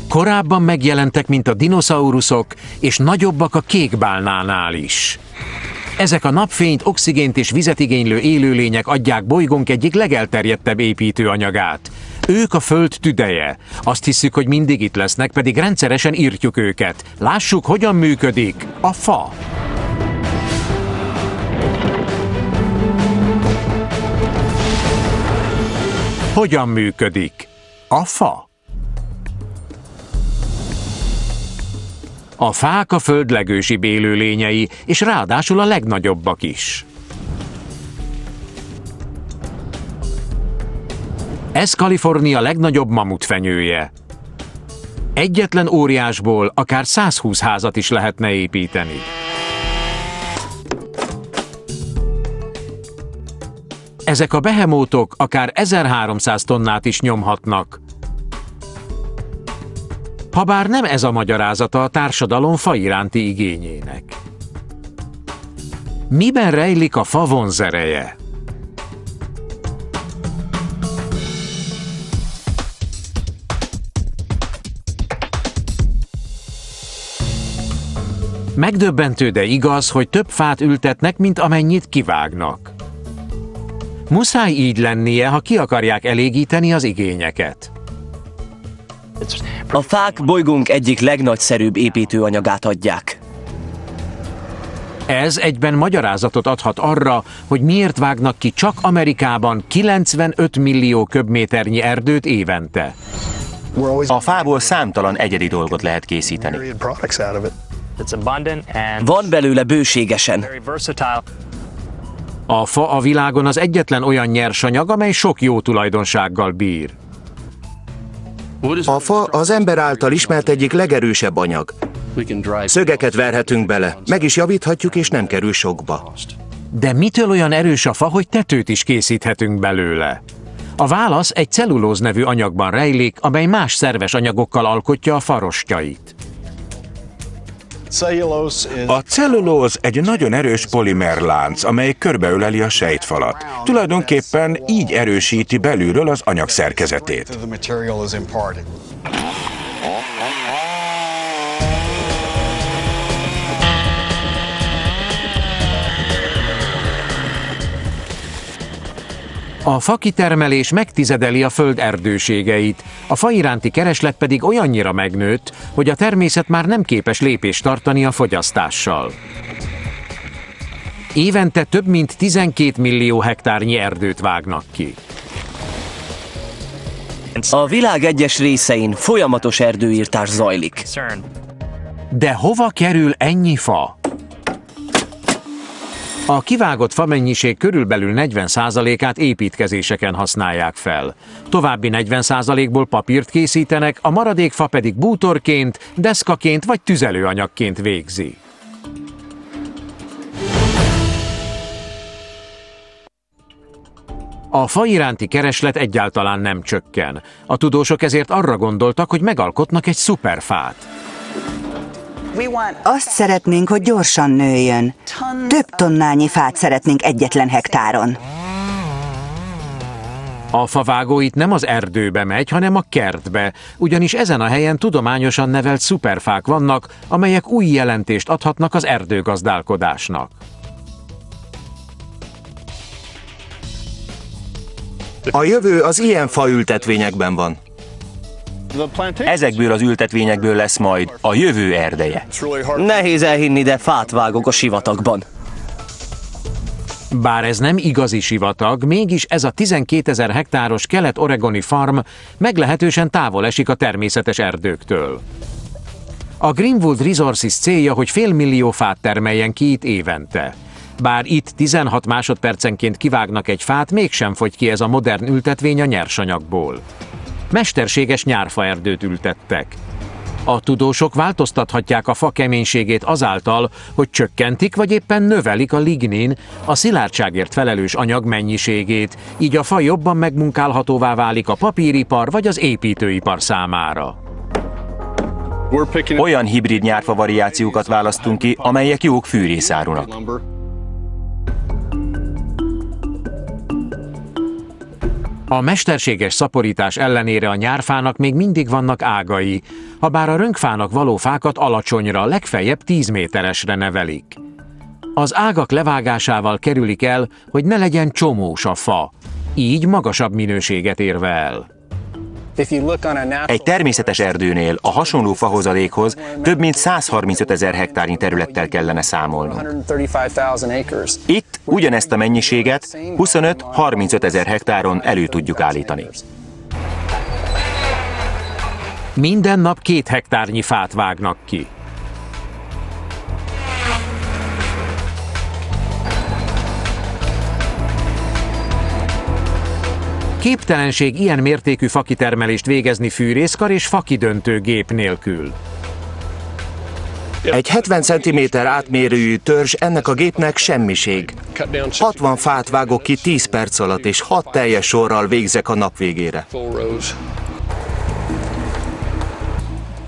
Korábban megjelentek, mint a dinoszauruszok, és nagyobbak a kékbálnánál is. Ezek a napfényt, oxigént és vizet igénylő élőlények adják bolygónk egyik legelterjedtebb építőanyagát. Ők a Föld tüdeje. Azt hisszük, hogy mindig itt lesznek, pedig rendszeresen írtjuk őket. Lássuk, hogyan működik a fa. Hogyan működik a fa? A fák a Föld legősibb élőlényei, és ráadásul a legnagyobbak is. Ez Kalifornia legnagyobb mamutfenyője. Egyetlen óriásból akár 120 házat is lehetne építeni. Ezek a behemótok akár 1300 tonnát is nyomhatnak. Habár nem ez a magyarázata a társadalom fa iránti igényének. Miben rejlik a fa vonzereje? Megdöbbentő, de igaz, hogy több fát ültetnek, mint amennyit kivágnak. Muszáj így lennie, ha ki akarják elégíteni az igényeket. A fák bolygónk egyik legnagyszerűbb építőanyagát adják. Ez egyben magyarázatot adhat arra, hogy miért vágnak ki csak Amerikában 95 millió köbméternyi erdőt évente. A fából számtalan egyedi dolgot lehet készíteni. Van belőle bőségesen. A fa a világon az egyetlen olyan nyersanyag, amely sok jó tulajdonsággal bír. A fa az ember által ismert egyik legerősebb anyag. Szögeket verhetünk bele, meg is javíthatjuk, és nem kerül sokba. De mitől olyan erős a fa, hogy tetőt is készíthetünk belőle? A válasz egy cellulóz nevű anyagban rejlik, amely más szerves anyagokkal alkotja a fa rostjait. A cellulóz egy nagyon erős polimerlánc, amely körbeöleli a sejtfalat. Tulajdonképpen így erősíti belülről az anyag szerkezetét. A fakitermelés megtizedeli a föld erdőségeit, a fa iránti kereslet pedig olyannyira megnőtt, hogy a természet már nem képes lépést tartani a fogyasztással. Évente több mint 12 millió hektárnyi erdőt vágnak ki. A világ egyes részein folyamatos erdőirtás zajlik. De hova kerül ennyi fa? A kivágott famennyiség körülbelül 40%-át építkezéseken használják fel. További 40%-ból papírt készítenek, a maradék fa pedig bútorként, deszkaként vagy tüzelőanyagként végzi. A fa iránti kereslet egyáltalán nem csökken. A tudósok ezért arra gondoltak, hogy megalkotnak egy szuperfát. Azt szeretnénk, hogy gyorsan nőjön. Több tonnányi fát szeretnénk egyetlen hektáron. A favágó itt nem az erdőbe megy, hanem a kertbe, ugyanis ezen a helyen tudományosan nevelt szuperfák vannak, amelyek új jelentést adhatnak az erdőgazdálkodásnak. A jövő az ilyen faültetvényekben van. Ezekből az ültetvényekből lesz majd a jövő erdeje. Nehéz elhinni, de fát vágok a sivatagban. Bár ez nem igazi sivatag, mégis ez a 12 000 hektáros kelet-oregoni farm meglehetősen távol esik a természetes erdőktől. A Greenwood Resources célja, hogy 500 000 fát termeljen ki itt évente. Bár itt 16 másodpercenként kivágnak egy fát, mégsem fogy ki ez a modern ültetvény a nyersanyagból. Mesterséges nyárfaerdőt ültettek. A tudósok változtathatják a fa keménységét azáltal, hogy csökkentik vagy éppen növelik a lignin, a szilárdságért felelős anyag mennyiségét, így a fa jobban megmunkálhatóvá válik a papíripar vagy az építőipar számára. Olyan hibrid nyárfa variációkat választunk ki, amelyek jók fűrészárunak. A mesterséges szaporítás ellenére a nyárfának még mindig vannak ágai, habár a rönkfának való fákat alacsonyra, legfeljebb 10 méteresre nevelik. Az ágak levágásával kerülik el, hogy ne legyen csomós a fa, így magasabb minőséget érve el. Egy természetes erdőnél a hasonló fahozadékhoz több mint 135 000 hektárnyi területtel kellene számolnunk. Itt ugyanezt a mennyiséget 25-35 000 hektáron elő tudjuk állítani. Minden nap 2 hektárnyi fát vágnak ki. Képtelenség ilyen mértékű fakitermelést végezni fűrészkar és fakidöntő gép nélkül. Egy 70 cm átmérőjű törzs ennek a gépnek semmiség. 60 fát vágok ki 10 perc alatt, és 6 teljes sorral végzek a nap végére.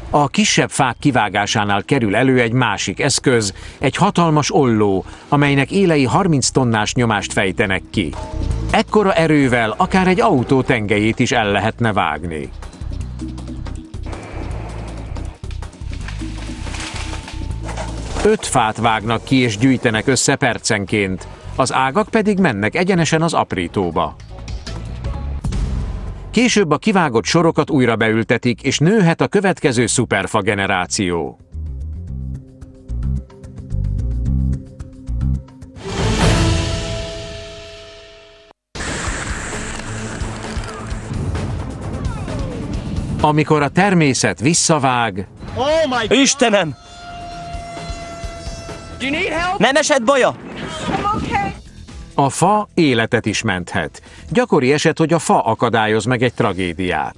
A kisebb fák kivágásánál kerül elő egy másik eszköz, egy hatalmas olló, amelynek élei 30 tonnás nyomást fejtenek ki. Ekkora erővel akár egy autó tengelyét is el lehetne vágni. Öt fát vágnak ki és gyűjtenek össze percenként, az ágak pedig mennek egyenesen az aprítóba. Később a kivágott sorokat újra beültetik, és nőhet a következő szuperfa generáció. Amikor a természet visszavág... Istenem! Nem esett baja? A fa életet is menthet. Gyakori eset, hogy a fa akadályoz meg egy tragédiát.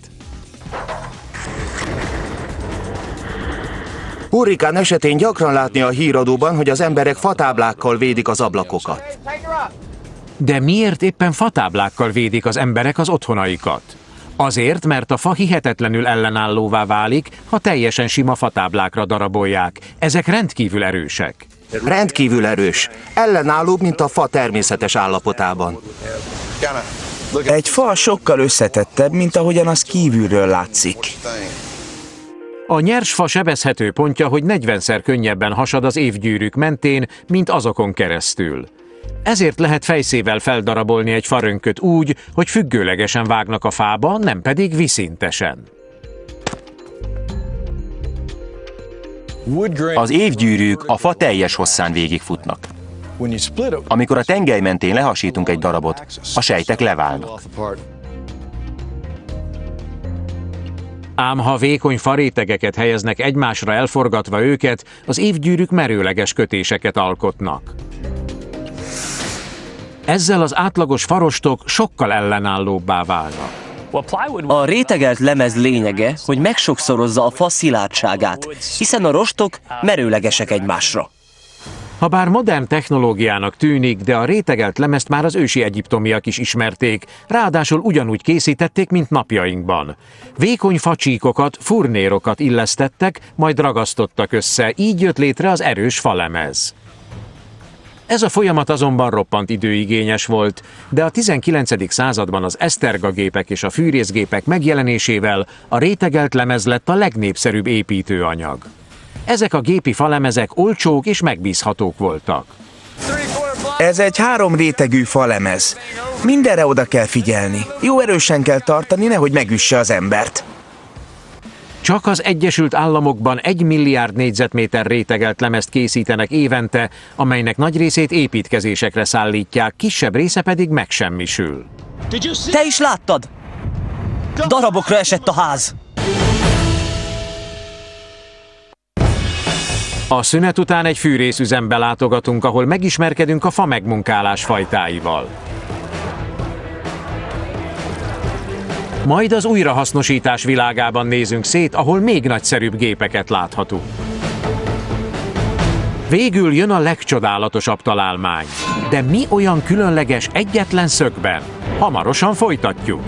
Hurrikán esetén gyakran látni a híradóban, hogy az emberek fatáblákkal védik az ablakokat. De miért éppen fatáblákkal védik az emberek az otthonaikat? Azért, mert a fa hihetetlenül ellenállóvá válik, ha teljesen sima fatáblákra darabolják. Ezek rendkívül erősek. Rendkívül erős. Ellenállóbb, mint a fa természetes állapotában. Egy fa sokkal összetettebb, mint ahogyan az kívülről látszik. A nyers fa sebezhető pontja, hogy 40-szer könnyebben hasad az évgyűrűk mentén, mint azokon keresztül. Ezért lehet fejszével feldarabolni egy farönköt úgy, hogy függőlegesen vágnak a fába, nem pedig viszintesen. Az évgyűrűk a fa teljes hosszán végigfutnak. Amikor a tengely mentén lehasítunk egy darabot, a sejtek leválnak. Ám ha vékony farétegeket helyeznek egymásra elforgatva őket, az évgyűrűk merőleges kötéseket alkotnak. Ezzel az átlagos farostok sokkal ellenállóbbá válnak. A rétegelt lemez lényege, hogy megsokszorozza a fa szilárdságát, hiszen a rostok merőlegesek egymásra. Habár modern technológiának tűnik, de a rétegelt lemezt már az ősi egyiptomiak is ismerték, ráadásul ugyanúgy készítették, mint napjainkban. Vékony facsíkokat, furnérokat illesztettek, majd ragasztottak össze, így jött létre az erős falemez. Ez a folyamat azonban roppant időigényes volt, de a 19. században az esztergagépek és a fűrészgépek megjelenésével a rétegelt lemez lett a legnépszerűbb építőanyag. Ezek a gépi falemezek olcsók és megbízhatók voltak. Ez egy 3 rétegű falemez. Mindenre oda kell figyelni. Jó erősen kell tartani, nehogy megüsse az embert. Csak az Egyesült Államokban 1 milliárd négyzetméter rétegelt lemezt készítenek évente, amelynek nagy részét építkezésekre szállítják, kisebb része pedig megsemmisül. Te is láttad? Darabokra esett a ház. A szünet után egy fűrészüzembe látogatunk, ahol megismerkedünk a fa megmunkálás fajtáival. Majd az újrahasznosítás világában nézünk szét, ahol még nagyszerűbb gépeket láthatunk. Végül jön a legcsodálatosabb találmány. De mi olyan különleges egyetlen szögben? Hamarosan folytatjuk.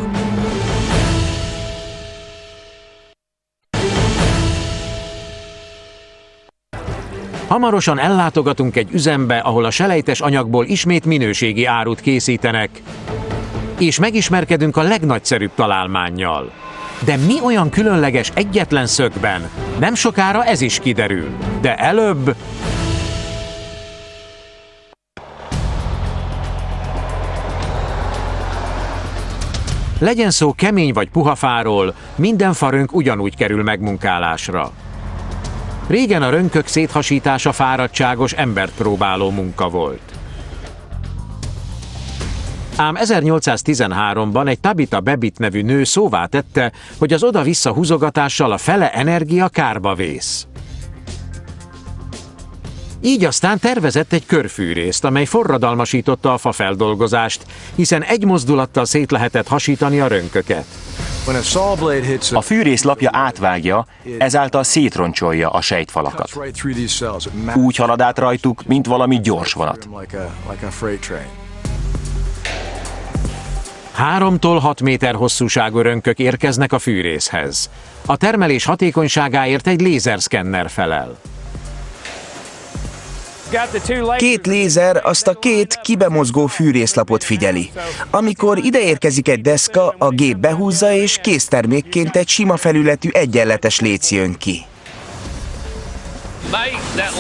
Hamarosan ellátogatunk egy üzembe, ahol a selejtes anyagból ismét minőségi árut készítenek. És megismerkedünk a legnagyszerűbb találmánnyal. De mi olyan különleges egyetlen szögben? Nem sokára ez is kiderül. De előbb... Legyen szó kemény vagy puha fáról, minden farönk ugyanúgy kerül megmunkálásra. Régen a rönkök széthasítása fáradtságos, embert próbáló munka volt. Ám 1813-ban egy Tabitha Babbitt nevű nő szóvá tette, hogy az oda-vissza húzogatással a fele energia kárba vész. Így aztán tervezett egy körfűrészt, amely forradalmasította a fafeldolgozást, hiszen egy mozdulattal szét lehetett hasítani a rönköket. A fűrész lapja átvágja, ezáltal szétroncsolja a sejtfalakat. Úgy halad át rajtuk, mint valami gyors vonat. 3-tól 6 méter hosszúságú rönkök érkeznek a fűrészhez. A termelés hatékonyságáért egy lézerszkenner felel. Két lézer azt a két kibemozgó fűrészlapot figyeli. Amikor ide érkezik egy deszka, a gép behúzza, és késztermékként egy sima felületű egyenletes léc jön ki.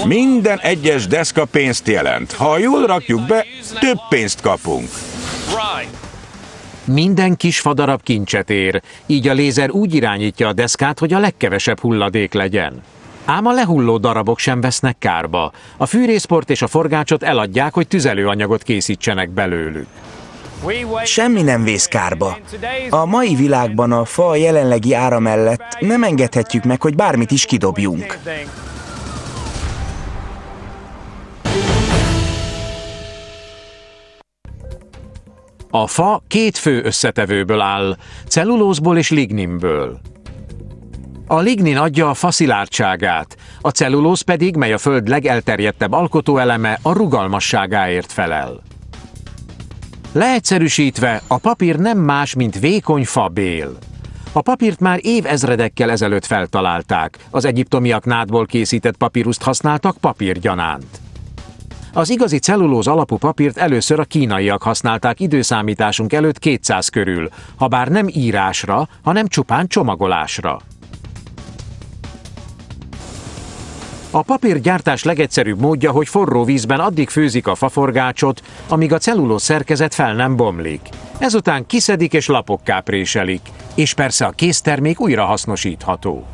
Minden egyes deszka pénzt jelent. Ha jól rakjuk be, több pénzt kapunk. Minden kis fadarab kincset ér, így a lézer úgy irányítja a deszkát, hogy a legkevesebb hulladék legyen. Ám a lehulló darabok sem vesznek kárba. A fűrészport és a forgácsot eladják, hogy tüzelőanyagot készítsenek belőlük. Semmi nem vész kárba. A mai világban a fa jelenlegi ára mellett nem engedhetjük meg, hogy bármit is kidobjunk. A fa két fő összetevőből áll, cellulózból és ligninből. A lignin adja a fa szilárdságát, a cellulóz pedig, mely a Föld legelterjedtebb alkotóeleme, a rugalmasságáért felel. Leegyszerűsítve, a papír nem más, mint vékony fabél. A papírt már évezredekkel ezelőtt feltalálták, az egyiptomiak nádból készített papíruszt használtak papírgyanánt. Az igazi cellulóz alapú papírt először a kínaiak használták időszámításunk előtt 200 körül, habár nem írásra, hanem csupán csomagolásra. A papírgyártás legegyszerűbb módja, hogy forró vízben addig főzik a faforgácsot, amíg a cellulóz szerkezet fel nem bomlik. Ezután kiszedik és lapokká préselik, és persze a késztermék újra hasznosítható.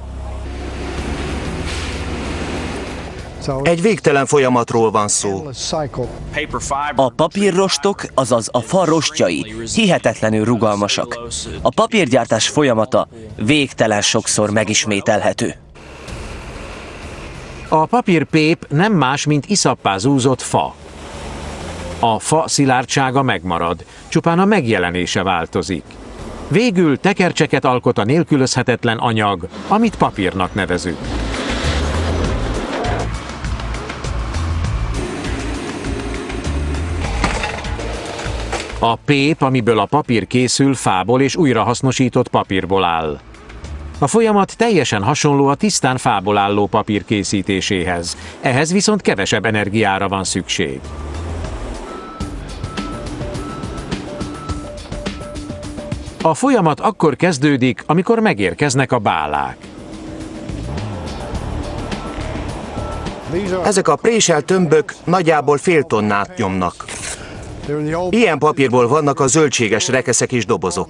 Egy végtelen folyamatról van szó. A papírrostok, azaz a fa rostjai hihetetlenül rugalmasak. A papírgyártás folyamata végtelen sokszor megismételhető. A papírpép nem más, mint iszappá zúzott fa. A fa szilárdsága megmarad, csupán a megjelenése változik. Végül tekercseket alkot a nélkülözhetetlen anyag, amit papírnak nevezünk. A pép, amiből a papír készül, fából és újrahasznosított papírból áll. A folyamat teljesen hasonló a tisztán fából álló papír készítéséhez, ehhez viszont kevesebb energiára van szükség. A folyamat akkor kezdődik, amikor megérkeznek a bálák. Ezek a préselt tömbök nagyjából fél tonnát nyomnak. Ilyen papírból vannak a zöldséges rekeszek és dobozok.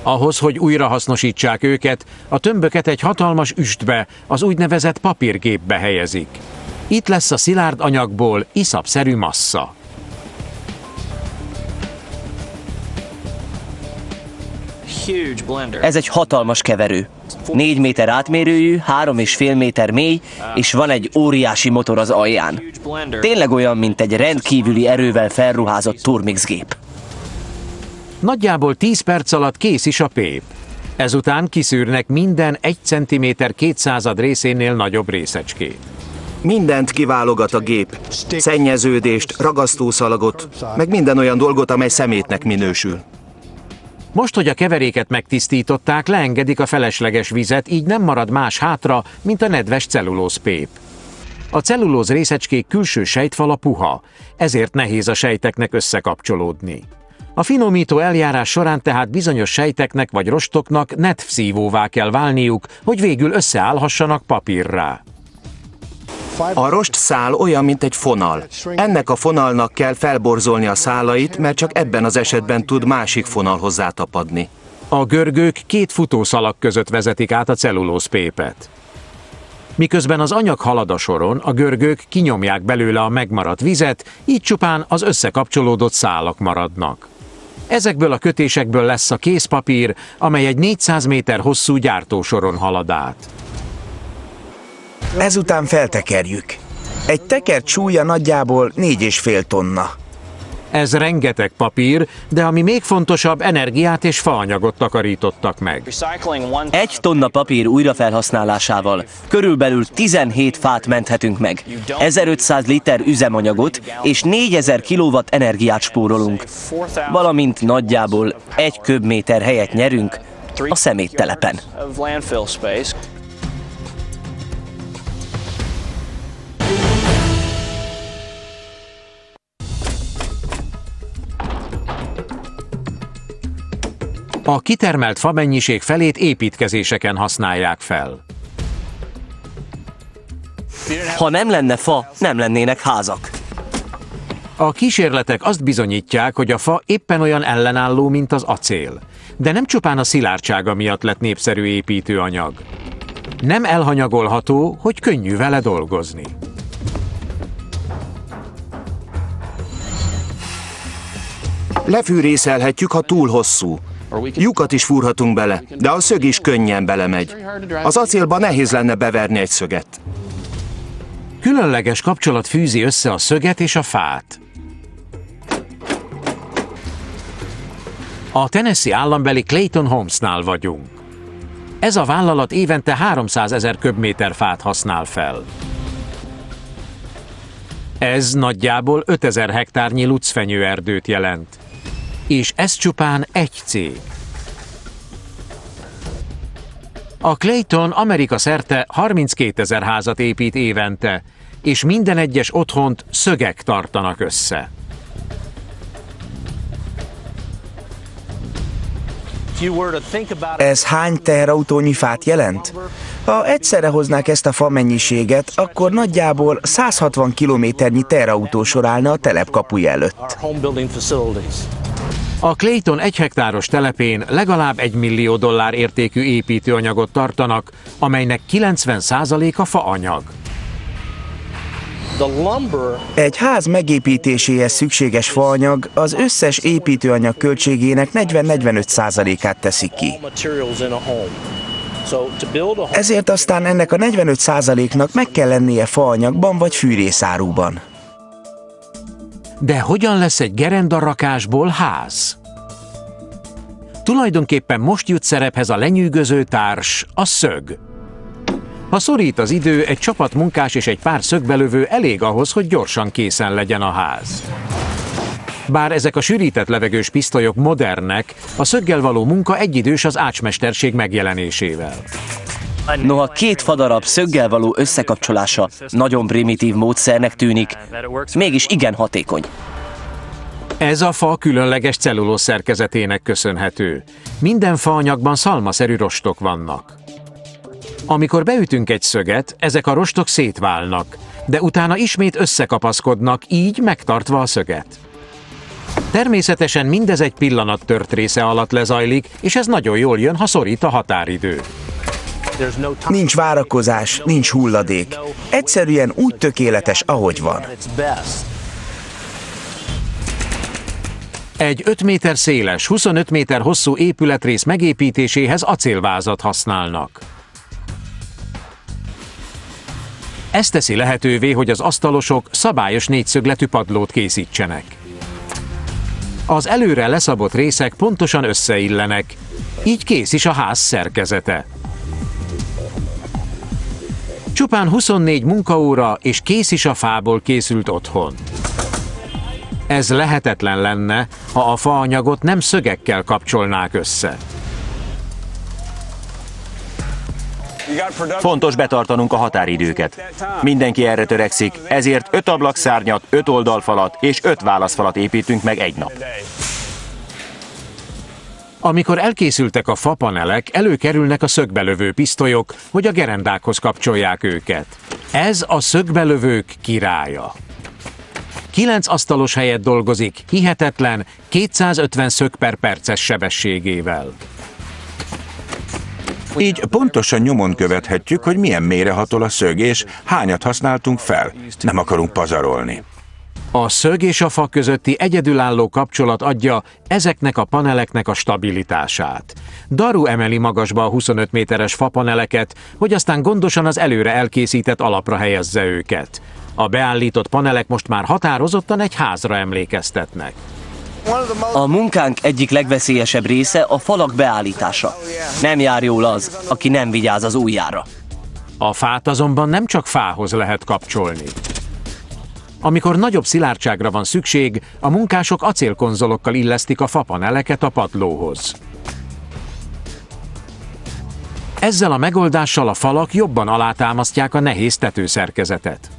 Ahhoz, hogy újrahasznosítsák őket, a tömböket egy hatalmas üstbe, az úgynevezett papírgépbe helyezik. Itt lesz a szilárd anyagból iszapszerű massza. Ez egy hatalmas keverő. 4 méter átmérőjű, 3,5 méter mély, és van egy óriási motor az alján. Tényleg olyan, mint egy rendkívüli erővel felruházott turmixgép. Nagyjából 10 perc alatt kész is a pép. Ezután kiszűrnek minden 1 cm 200 részénél nagyobb részecskét. Mindent kiválogat a gép. Szennyeződést, ragasztószalagot, meg minden olyan dolgot, amely szemétnek minősül. Most, hogy a keveréket megtisztították, leengedik a felesleges vizet, így nem marad más hátra, mint a nedves cellulózpép. A cellulóz részecskék külső sejtfala puha, ezért nehéz a sejteknek összekapcsolódni. A finomító eljárás során tehát bizonyos sejteknek vagy rostoknak netszívóvá kell válniuk, hogy végül összeállhassanak papírrá. A rostszál olyan, mint egy fonal. Ennek a fonalnak kell felborzolni a szálait, mert csak ebben az esetben tud másik fonalhoz átapadni. A görgők két futószalag között vezetik át a cellulózpépet. Miközben az anyag halad a soron, a görgők kinyomják belőle a megmaradt vizet, így csupán az összekapcsolódott szálak maradnak. Ezekből a kötésekből lesz a készpapír, amely egy 400 méter hosszú gyártósoron halad át. Ezután feltekerjük. Egy tekert súlya nagyjából 4,5 tonna. Ez rengeteg papír, de ami még fontosabb, energiát és faanyagot takarítottak meg. 1 tonna papír újrafelhasználásával körülbelül 17 fát menthetünk meg. 1500 liter üzemanyagot és 4000 kW energiát spórolunk, valamint nagyjából 1 köbméter helyet nyerünk a szeméttelepen. A kitermelt fa mennyiség felét építkezéseken használják fel. Ha nem lenne fa, nem lennének házak. A kísérletek azt bizonyítják, hogy a fa éppen olyan ellenálló, mint az acél. De nem csupán a szilárdsága miatt lett népszerű építőanyag. Nem elhanyagolható, hogy könnyű vele dolgozni. Lefűrészelhetjük, ha túl hosszú. Lyukat is fúrhatunk bele, de a szög is könnyen belemegy. Az acélba nehéz lenne beverni egy szöget. Különleges kapcsolat fűzi össze a szöget és a fát. A Tennessee állambeli Clayton Homesnál vagyunk. Ez a vállalat évente 300 000 köbméter fát használ fel. Ez nagyjából 5000 hektárnyi lucfenyőerdőt jelent. És ez csupán egy cég. A Clayton Amerika szerte 32 000 házat épít évente, és minden egyes otthont szögek tartanak össze. Ez hány teherautónyi fát jelent? Ha egyszerre hoznák ezt a fa mennyiséget, akkor nagyjából 160 kilométernyi teherautósor állna a telep kapuja előtt. A Clayton 1 hektáros telepén legalább $1 millió értékű építőanyagot tartanak, amelynek 90%-a faanyag. Egy ház megépítéséhez szükséges faanyag az összes építőanyag költségének 40-45%-át teszi ki. Ezért aztán ennek a 45%-nak meg kell lennie faanyagban vagy fűrészáruban. De hogyan lesz egy gerendarakásból ház? Tulajdonképpen most jut szerephez a lenyűgöző társ, a szög. Ha szorít az idő, egy csapat munkás és egy pár szögbelövő elég ahhoz, hogy gyorsan készen legyen a ház. Bár ezek a sűrített levegős pisztolyok modernek, a szöggel való munka egyidős az ácsmesterség megjelenésével. Noha 2 fadarab szöggel való összekapcsolása nagyon primitív módszernek tűnik, mégis igen hatékony. Ez a fa különleges cellulóz szerkezetének köszönhető. Minden faanyagban szalmaszerű rostok vannak. Amikor beütünk egy szöget, ezek a rostok szétválnak, de utána ismét összekapaszkodnak, így megtartva a szöget. Természetesen mindez egy pillanat tört része alatt lezajlik, és ez nagyon jól jön, ha szorít a határidő. Nincs várakozás, nincs hulladék. Egyszerűen úgy tökéletes, ahogy van. Egy 5 méter széles, 25 méter hosszú épületrész megépítéséhez acélvázat használnak. Ez teszi lehetővé, hogy az asztalosok szabályos négyszögletű padlót készítsenek. Az előre leszabott részek pontosan összeillenek, így kész is a ház szerkezete. Csupán 24 munkaóra, és kész is a fából készült otthon. Ez lehetetlen lenne, ha a faanyagot nem szögekkel kapcsolnák össze. Fontos betartanunk a határidőket. Mindenki erre törekszik, ezért 5 ablakszárnyat, 5 oldalfalat és 5 válaszfalat építünk meg egy nap. Amikor elkészültek a fapanelek, előkerülnek a szögbelövő pisztolyok, hogy a gerendákhoz kapcsolják őket. Ez a szögbelövők királya. 9 asztalos helyett dolgozik, hihetetlen 250 szög per perces sebességével. Így pontosan nyomon követhetjük, hogy milyen mélyre hatol a szög, és hányat használtunk fel. Nem akarunk pazarolni. A szög és a fa közötti egyedülálló kapcsolat adja ezeknek a paneleknek a stabilitását. Daru emeli magasba a 25 méteres fapaneleket, hogy aztán gondosan az előre elkészített alapra helyezze őket. A beállított panelek most már határozottan egy házra emlékeztetnek. A munkánk egyik legveszélyesebb része a falak beállítása. Nem jár jól az, aki nem vigyáz az ujjára. A fát azonban nem csak fához lehet kapcsolni. Amikor nagyobb szilárdságra van szükség, a munkások acélkonzolokkal illesztik a fapaneleket a padlóhoz. Ezzel a megoldással a falak jobban alátámasztják a nehéz tetőszerkezetet.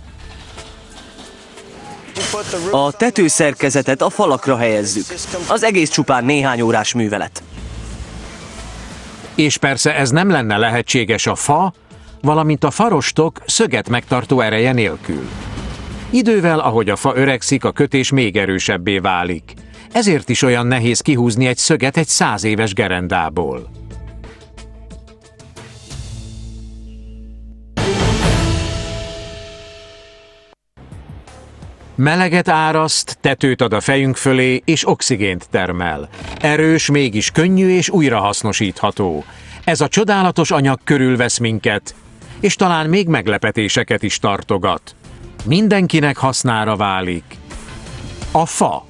A tetőszerkezetet a falakra helyezzük. Az egész csupán néhány órás művelet. És persze ez nem lenne lehetséges a fa, valamint a farostok szöget megtartó ereje nélkül. Idővel, ahogy a fa öregszik, a kötés még erősebbé válik. Ezért is olyan nehéz kihúzni egy szöget egy 100 éves gerendából. Meleget áraszt, tetőt ad a fejünk fölé, és oxigént termel. Erős, mégis könnyű és újrahasznosítható. Ez a csodálatos anyag körülvesz minket, és talán még meglepetéseket is tartogat. Mindenkinek hasznára válik. A fa.